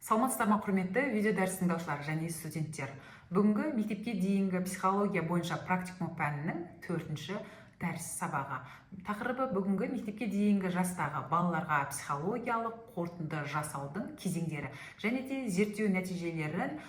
Саламатсыздар ма, құрметті видео дәріс тыңдаушылар және студенттер. Бүгінгі мектепке дейінгі психология бойынша практикум пәнінің 4-ші дәріс сабағы. Тақырыбы бүгінгі мектепке дейінгі жастағы балаларға психологиялық қорытынды жасаудың кезеңдері және де зерттеу нәтижелерін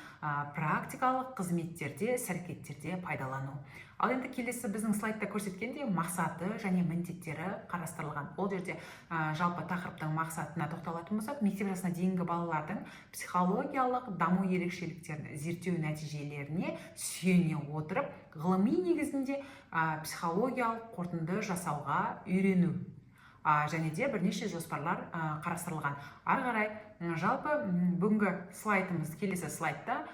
практикалық қызметтерде, іс-әрекеттерде пайдалану. Ал енді келесі біздің слайдта көрсеткенде мақсаты және міндеттері қарастырылған. Ол жерде жалпы тақырыптың мақсатына тоқталатын болсақ, мектеп жасына дейінгі балалардың психологиялық даму ерекшеліктерін зерттеу нәтижелеріне сүйене отырып, ғылыми негізінде психологиялық қорытынды жасауға үйрену және де бірнеше жоспарлар қарастырылған. Ары қарай жалпы бүгінгі слайдымыз, келесі слайдта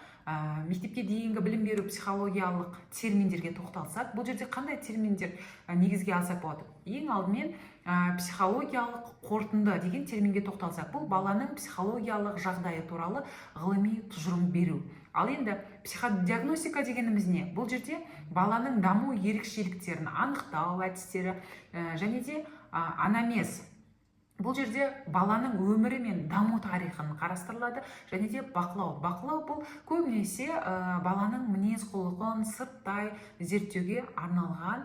мектепке дейінгі білім беру психологиялық терминдерге тоқталсақ, бұл жерде қандай терминдер негізге алсақ болады? Ең алдымен психологиялық қорытынды деген терминге тоқталсақ, бұл баланың психологиялық жағдайы туралы ғылыми тұжырым беру. Ал енді психодиагностика дегеніміз не? Бұл жерде баланың даму ерекшеліктерін анықтау әдістері және де анамнез. Бұл жерде баланың өмірі мен даму тарихын қарастырылады және де бақылау. Бақылау бұл көбінесе баланың мінез құлқын сырттай зерттеуге арналған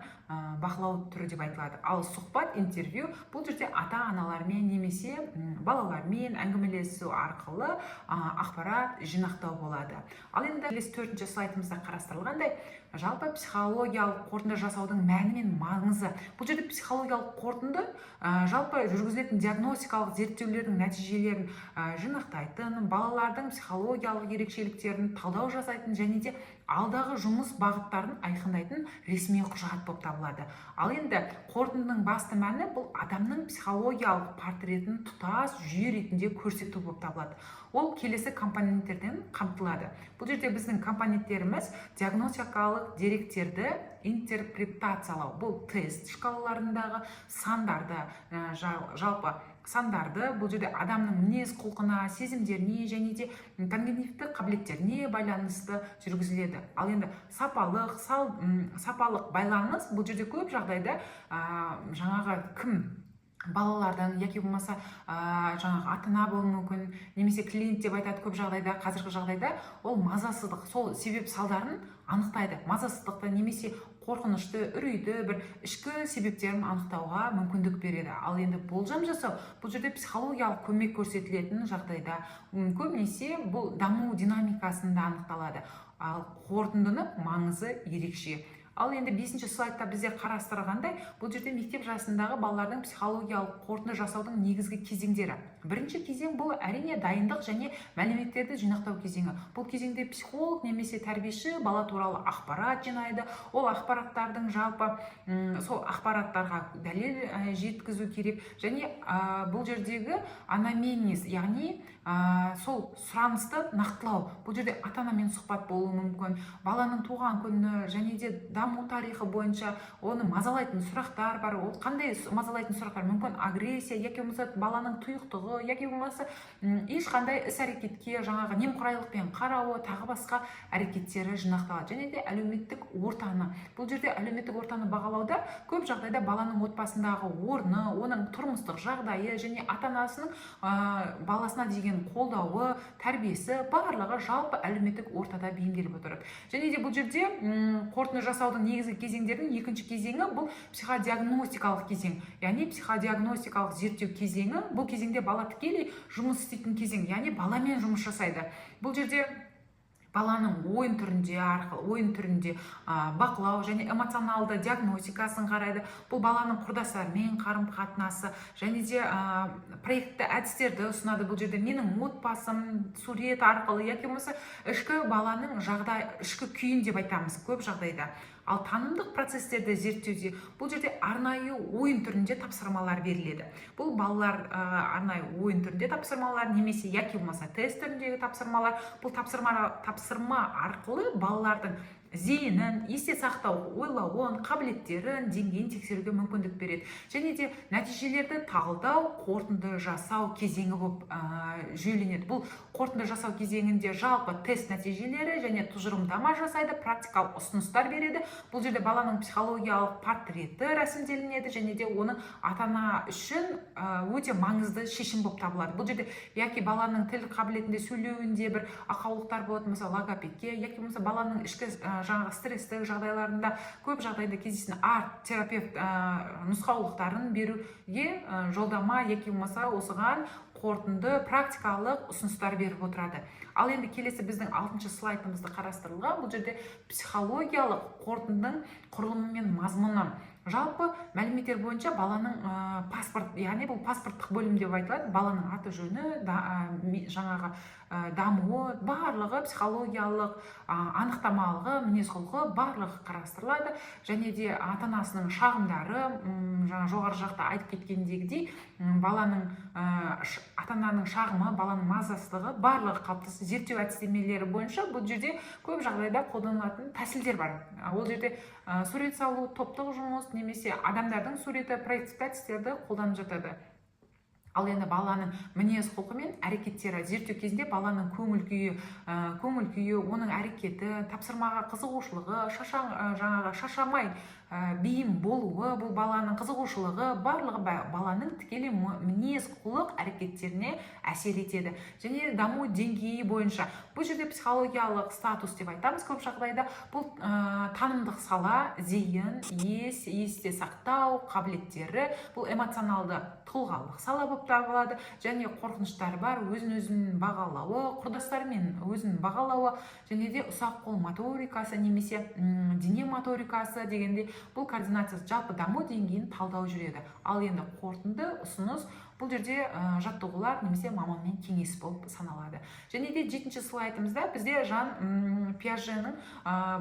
бақылау түрі деп айтылады. Ал сұхбат, интервью бұл жерде ата-аналармен немесе балалармен әңгімелесу арқылы ақпарат жинақтау болады. Ал енді келесі 4-ші слайдымызда қарастырылғандай, жалпы психологиялық қорытынды жасаудың мәні мен маңызы. Бұл жерде психологиялық қорытынды жалпы жүргізілетін диагностикалық зерттеулердің нәтижелерін жинақтайтын, балалардың психологиялық ерекшеліктерін талдау жасайтын және де алдағы жұмыс бағыттарын айқындайтын ресми құжат болып табылады. Ал енді қорытындының басты мәні бұл адамның психологиялық портретін тұтас жүйе ретінде көрсету болып табылады. Ол келесі компоненттерден қамтылады. Бұл жерде біздің компоненттеріміз диагностикалық деректерді интерпретациялау. Бұл тест шкалаларындағы сандарды, жалпы сандарды, бұл жерде адамның мінез құлқына, сезімдеріне және де когнитивті қабілеттеріне байланысты жүргізіледі. Ал енді сапалық байланыс бұл жерде көп жағдайда жаңағы кім балалардың, яки болмаса жаңағы ата-ана болуы мүмкін, немесе клиент деп айтады көп жағдайда, қазіргі жағдайда ол мазасыздық, сол себеп салдарын анықтайды. Мазасыздықты немесе қорқынышты, үрейді, бір ішкі себептерін анықтауға мүмкіндік береді. Ал енді болжам жасау, бұл жерде психологиялық көмек көрсетілетін жағдайда көбінесе бұл даму динамикасында анықталады. Ал қорытындының маңызы ерекше. Ал енді 5-ші слайдта бізде қарастырғандай, бұл жерде мектеп жасындағы балалардың психологиялық қорытынды жасаудың негізгі кезеңдері. Бірінші кезең бұл әрине дайындық және мәліметтерді жинақтау кезеңі. Бұл кезеңде психолог немесе тәрбиеші бала туралы ақпарат жинайды. Ол ақпараттардың жалпы сол ақпараттарға дәлел жеткізу керек. Және бұл жердегі анамнез, яғни сол сұранысты нақтылау. Бұл жерде ата-анамен сұхбат болуы мүмкін, баланың туған күні және де даму тарихы бойынша оны мазалайтын сұрақтар бар. Ол қандай мазалайтын сұрақтар? Мүмкін агрессия, яки болмаса баланың тұйықтығы, яки болмаса ешқандай іс-әрекетке жаңағы немқұрайлықпен қарауы, тағы басқа әрекеттері жинақталады. Және де әлеуметтік ортаны. Бұл жерде әлеуметтік ортаны бағалауда көп жағдайда баланың отбасындағы орны, оның тұрмыстық жағдайы және ата-анасының баласына деген қолдауы, тәрбиесі барлығы жалпы әлеуметтік ортада бейімделіп отырады. Және де бұл жерде қорытынды жасаудың негізгі кезеңдерінің екінші кезеңі бұл психодиагностикалық кезең. Яғни психодиагностикалық зерттеу кезеңі, бұл кезеңде бала тікелей жұмыс істейтін кезең, яғни баламен жұмыс жасайды. Бұл жерде баланың ойын түрінде бақылау және эмоционалды диагностикасын қарайды. Бұл баланың құрдастарымен қарым-қатынасы және де проектті әдістерді ұсынады. Бұл жерде менің отбасым сурет арқылы, яки болмаса ішкі баланың ішкі күйін деп айтамыз көп жағдайда. Ал танымдық процестерді зерттеуде бұл жерде арнайы ойын түрінде тапсырмалар беріледі. Бұл балалар арнайы ойын түрінде тапсырмалар немесе яки болмаса тест түріндегі тапсырмалар. Бұл тапсырма арқылы балалардың зейінін, есте сақтау ойлауын, қабілеттерін, деңгейін тексеруге мүмкіндік береді. Және де нәтижелерді талдау, қорытынды жасау кезеңі болып жүйеленеді. Бұл қорытынды жасау кезеңінде жалпы тест нәтижелері және тұжырымдама жасайды, практикалық ұсыныстар береді. Бұл жерде баланың психологиялық портреті рәсімделінеді және де оның ата-ана үшін өте маңызды шешім болып табылады. Бұл жерде яки баланың тіл қабілетінде, сөйлеуінде бір ақаулықтар болады, мысалы логопедке, яки болмаса баланың ішкі жаңағы стресстік жағдайларында көп жағдайда кездесетін арт-терапевт нұсқаулықтарын беруге жолдама яки болмаса осыған қорытынды практикалық ұсыныстар беріп отырады. Ал енді келесі біздің 6-шы слайдымызды қарастырылған. Бұл жерде психологиялық қорытындының құрылымы мен мазмұны. Жалпы мәліметтер бойынша баланың паспорт, яғни бұл паспорттық бөлім деп айтылады. Баланың аты жөні, жаңағы дамуы, барлығы психологиялық анықтамалығы, мінез-құлқы барлығы қарастырылады. Және де ата-анасының шағымдары, жаңа жоғары жақта айтып кеткендегідей, баланың ата-ананың шағымы, баланың мазасыздығы барлығы қалыптасты. Зерттеу әдістемелері бойынша бұл жерде көп жағдайда қолданылатын тәсілдер бар. Ол жерде сурет салу, топтық жұмыс немесе адамдардың суреті, проективті әдістерді қолданып жатады. Ал енді баланың мінез құлқы мен әрекеттері зерттеу кезінде баланың көңіл күйі, оның әрекеті, тапсырмаға қызығушылығы, шаршамай бейім болуы, бұл баланың қызығушылығы, барлығы баланың тікелей мінез құлық әрекеттеріне әсер етеді. Және даму деңгейі бойынша бұл жерде психологиялық статус деп айтамыз. Көп жағдайда бұл танымдық сала, зейін, есте сақтау қабілеттері, бұл эмоционалды тұлғалық сала болып табылады. Және қорқыныштары бар, өзін бағалауы, құрдастарымен өзін бағалауы, және де ұсақ қол моторикасы немесе дене моторикасы дегенде бұл координациясы жалпы даму деңгейін талдау жүреді. Ал енді қорытынды ұсыныс бұл жерде жаттығулар немесе маманмен кеңес болып саналады. Және де 7-ші слайдымызда бізде Жан Пиаженің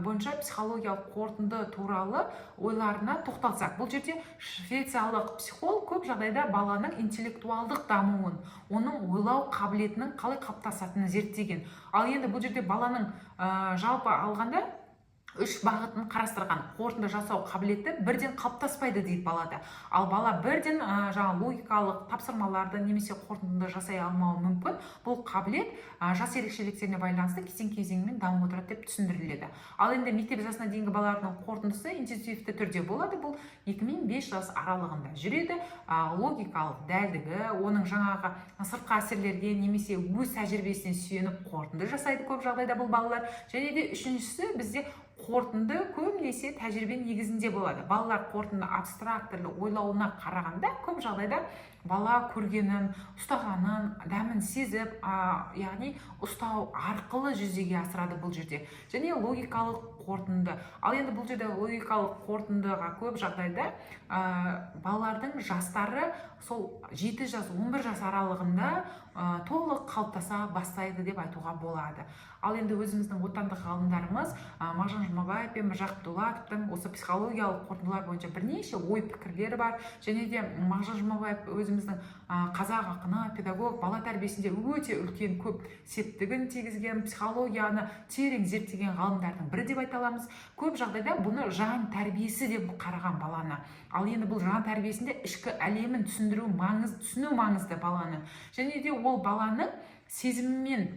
бойынша психологиялық қорытынды туралы ойларына тоқталсақ, бұл жерде швециялық психолог көп жағдайда баланың интеллектуалдық дамуын, оның ойлау қабілетінің қалай қалыптасатынын зерттеген. Ал енді бұл жерде баланың жалпы алғанда 3 бағытын қарастырған. Қорытынды жасау қабілеті бірден қалыптаспайды дейді балада. Ал бала бірден жаңа логикалық тапсырмаларды немесе қорытынды жасай алмауы мүмкін. Бұл қабілет жас ерекшеліктеріне байланысты кезең-кезеңмен дамып отырады деп түсіндіріледі. Ал енді мектеп жасына дейінгі балалардың қорытындысы интенсивті түрде болады. Бұл 2 мен 5 жас аралығында жүреді. Логикалық дәлдігі, оның жаңағы сыртқы әсерлерге немесе өз тәжірибесіне сүйеніп қорытынды жасайды көп жағдайда бұл балалар. Және де үшіншісі бізде қорытынды көбінесе тәжірибе негізінде болады. Балалар қорытынды абстрактілі ойлауына қарағанда көп жағдайда бала көргенін, ұстағанын, дәмін сезіп, яғни ұстау арқылы жүзеге асырады бұл жерде. Және логикалық қорытынды. Ал енді бұл жерде логикалық қорытындыға көп жағдайда балалардың жастары сол 7 жас, 11 жас аралығында толық қалыптаса бастайды деп айтуға болады. Ал енді өзіміздің отандық ғалымдарымыз Мағжан Жұмабаев пен Міржақып Дулатовтың осы психологиялық қорытындылар бойынша бірнеше ой пікірлері бар. Және де Мағжан Жұмабаев өзіміздің қазақ ақыны, педагог, бала тәрбиесінде өте үлкен көп септігін тигізген, психологияны терең зерттеген ғалымдардың бірі деп айта аламыз. Көп жағдайда бұны жан тәрбиесі деп қараған баланы. Ал енді бұл жан тәрбиесінде ішкі әлемін түсіну маңызды баланың. Және де ол баланың сезімімен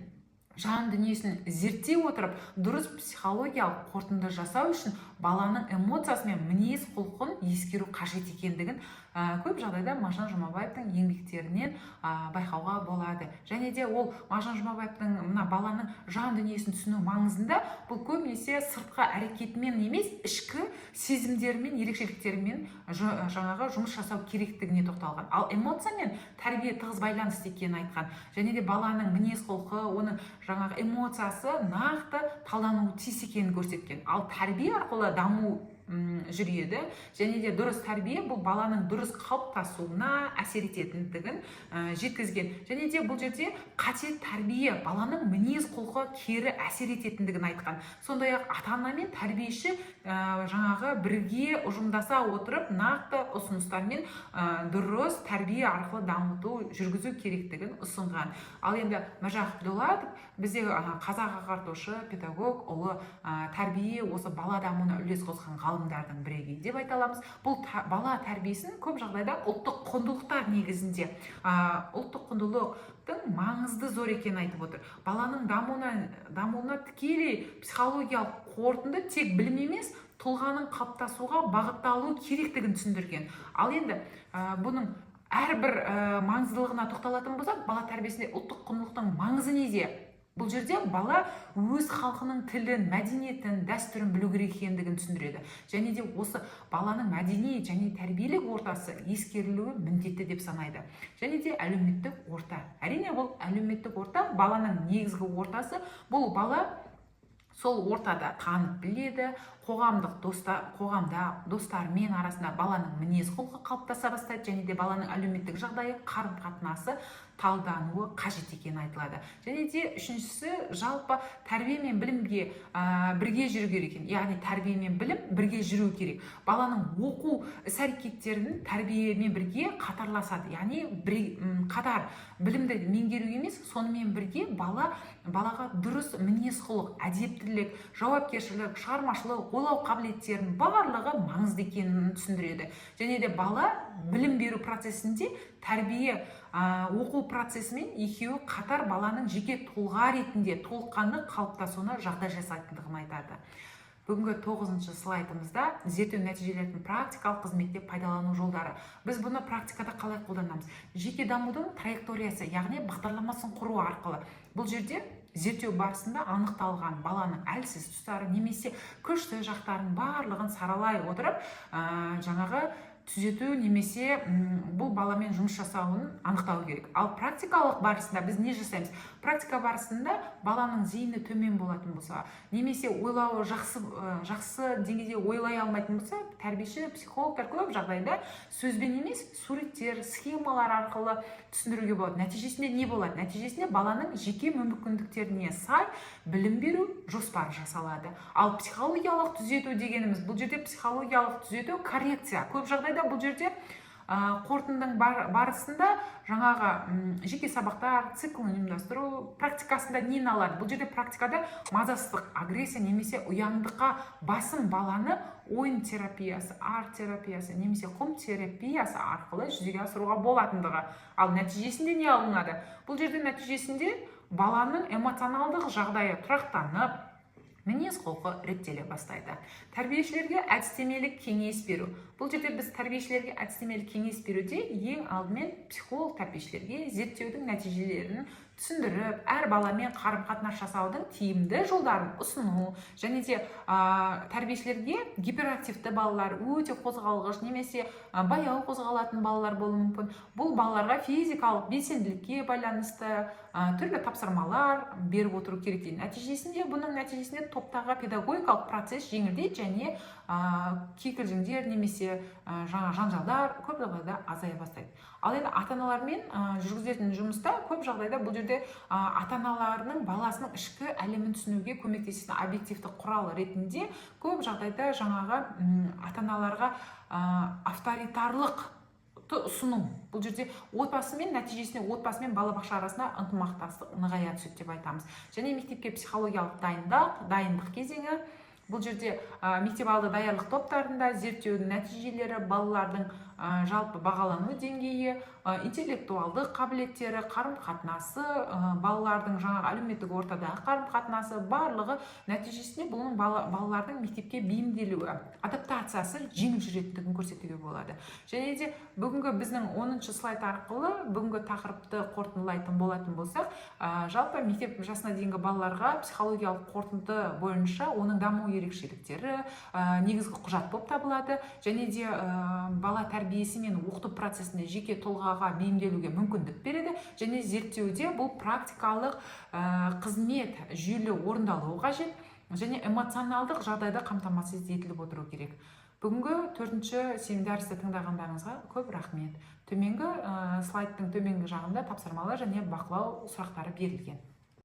жан дүниесін зерттей отырып, дұрыс психологиялық қорытынды жасау үшін баланың эмоциясы мен мінез құлқын ескеру қажет екендігін көп жағдайда Мағжан Жұмабаевтың еңбектерінен байқауға болады. Және де ол Мағжан Жұмабаевтың мына баланың жан дүниесін түсіну маңызында бұл көбінесе сыртқы әрекетімен емес, ішкі сезімдерімен, ерекшеліктерімен жаңағы жұмыс жасау керектігіне тоқталған. Ал эмоция мен тәрбие тығыз байланысты екенін айтқан. Және де баланың мінез құлқы, оның жаңағы эмоциясы нақты талдануы тиіс екенін көрсеткен. Ал тәрбие арқылы даму жүреді. Және де дұрыс тәрбие бұл баланың дұрыс қалыптасуына әсер ететіндігін жеткізген. Және де бұл жерде қате тәрбие баланың мінез құлқы кері әсер ететіндігін айтқан. Сондай-ақ ата-ана мен тәрбиеші жаңағы бірге ұжымдаса отырып нақты ұсыныстармен дұрыс тәрбие арқылы дамыту жүргізу керектігін ұсынған. Ал енді Міржақып Дулатов бізде қазақ ағартушы, педагог, ұлы тәрбие осы бала дамуына үлес қосқан ғалымдардың бірегейі деп айта аламыз. Бұл бала тәрбиесін көп жағдайда ұлттық құндылықтар негізінде, ұлттық құндылықтың маңызды зор екенін айтып отыр. Баланың дамуына тікелей психологиялық қорытынды тек білім емес, тұлғаның қалыптасуға бағытталу керектігін түсіндірген. Ал енді бұның әрбір маңыздылығына тоқталатын болсақ, бала тәрбиесінде ұлттық құндылықтың маңызы неде? Бұл жерде бала өз халқының тілін, мәдениетін, дәстүрін білу керек екендігін түсіндіреді. Және де осы баланың мәдени және тәрбиелік ортасы ескерілуі міндетті деп санайды. Және де әлеуметтік орта. Әрине бұл әлеуметтік орта баланың негізгі ортасы. Бұл бала сол ортада танып біледі, қоғамда достарымен арасында баланың мінез құлқы қалыптаса бастайды, және де баланың әлеуметтік жағдайы, қарым-қатынасы талдануы қажет екені айтылады. Және де үшіншісі, жалпы тәрбие мен білімге бірге жүру керек екен. Яғни тәрбие мен білім бірге жүру керек. Баланың оқу іс-әрекеттерін тәрбиемен бірге қатарласады. Яғни қатар білімді меңгеру емес, сонымен бірге балаға дұрыс мінез құлық, әдептілік, жауапкершілік, шығармашылық, ойлау қабілеттерінің барлығы маңызды екенін түсіндіреді. Және де бала білім беру процесінде тәрбие оқу процесімен екеуі қатар баланың жеке тұлға ретінде толыққанды қалыптасуына жағдай жасайтындығын айтады. Бүгінгі 9-шы слайдымызда зерттеу нәтижелерін практикалық қызметте пайдалану жолдары. Біз бұны практикада қалай қолданамыз? Жеке дамудың траекториясы, яғни бағдарламасын құру арқылы. Бұл жерде зерттеу барысында анықталған баланың әлсіз тұстары немесе күшті жақтарын барлығын саралай отырып, жаңағы түзету немесе бұл баламен жұмыс жасауын анықтау керек. Ал практикалық барысында біз не жасаймыз? Практика барысында баланың зейіні төмен болатын болса, немесе ойлауы жақсы деңгейде ойлай алмайтын болса, тәрбиеші, психологтар көп жағдайда сөзбен емес, суреттер, схемалар арқылы түсіндіруге болады. Нәтижесінде не болады? Нәтижесінде баланың жеке мүмкіндіктеріне сай білім беру жоспары жасалады. Ал психологиялық түзету дегеніміз, бұл жерде психологиялық түзету коррекция. Көп жағдайда бұл жерде қорытындың барысында жаңағы жеке сабақтар, циклын ұйымдастыру практикасында нені алады? Бұл жерде практикада мазасыздық, агрессия немесе ұяңдыққа басым баланы ойын терапиясы, арт терапиясы немесе құм терапиясы арқылы жүзеге асыруға болатындығы. Ал нәтижесінде не алынады? Бұл жерде нәтижесінде баланың эмоционалдық жағдайы тұрақтанып, мінез құлқы реттеле бастайды. Тәрбиешілерге әдістемелік кеңес беру. Бұл жерде біз тәрбиешілерге әдістемелік кеңес беруде ең алдымен психолог тәрбиешілерге зерттеудің нәтижелерін түсіндіріп, әр баламен қарым-қатынас жасаудың тиімді жолдарын ұсыну, және де тәрбиешілерге гиперактивті балалар, өте қозғалғыш немесе баяу қозғалатын балалар болуы мүмкін. Бұл балаларға физикалық белсенділікке байланысты түрлі тапсырмалар беріп отыру керек дейді. Бұның нәтижесінде топтағы педагогикалық процесс жеңілдейді және кикілжіңдер немесе жанжалдар көп жағдайда азая бастайды. Ал енді ата-аналармен жүргізетін жұмыста көп жағдайда бұл жерде ата-аналарының баласының ішкі әлемін түсінуге көмектесетін объективті құрал ретінде көп жағдайда жаңағы ата-аналарға авторитарлық ұсыну. Бұл жерде нәтижесінде отбасымен балабақша арасында ынтымақтастық нығая түседі деп айтамыз. Және мектепке психологиялық дайындық кезеңі. Бұл жерде мектеп алды даярлық топтарында зерттеудің нәтижелері, балалардың жалпы бағалану деңгейі, интеллектуалды қабілеттері, қарым-қатынасы, балалардың жаңағы әлеуметтік ортадағы қарым-қатынасы барлығы нәтижесінде бұның балалардың мектепке бейімделуі, адаптациясы жеңіл жүретіндігін көрсетуге болады. Және де бүгінгі біздің 10-шы слайд арқылы бүгінгі тақырыпты қорытындылайтын болатын болсақ, жалпы мектеп жасына дейінгі балаларға психологиялық қорытынды бойынша оның даму ерекшеліктері негізгі құжат болып табылады. Және де бала тәрбиесі мен оқыту процесінде жеке тұлғаға бейімделуге мүмкіндік береді. Және зерттеуде бұл практикалық қызмет жүйелі орындалуы қажет. және эмоционалдық жағдайда қамтамасыз етіліп отыру керек. Бүгінгі 4-ші дәрісті тыңдағандарыңызға көп рахмет. Төменгі слайдтың төменгі жағында тапсырмалар және бақылау сұрақтары берілген.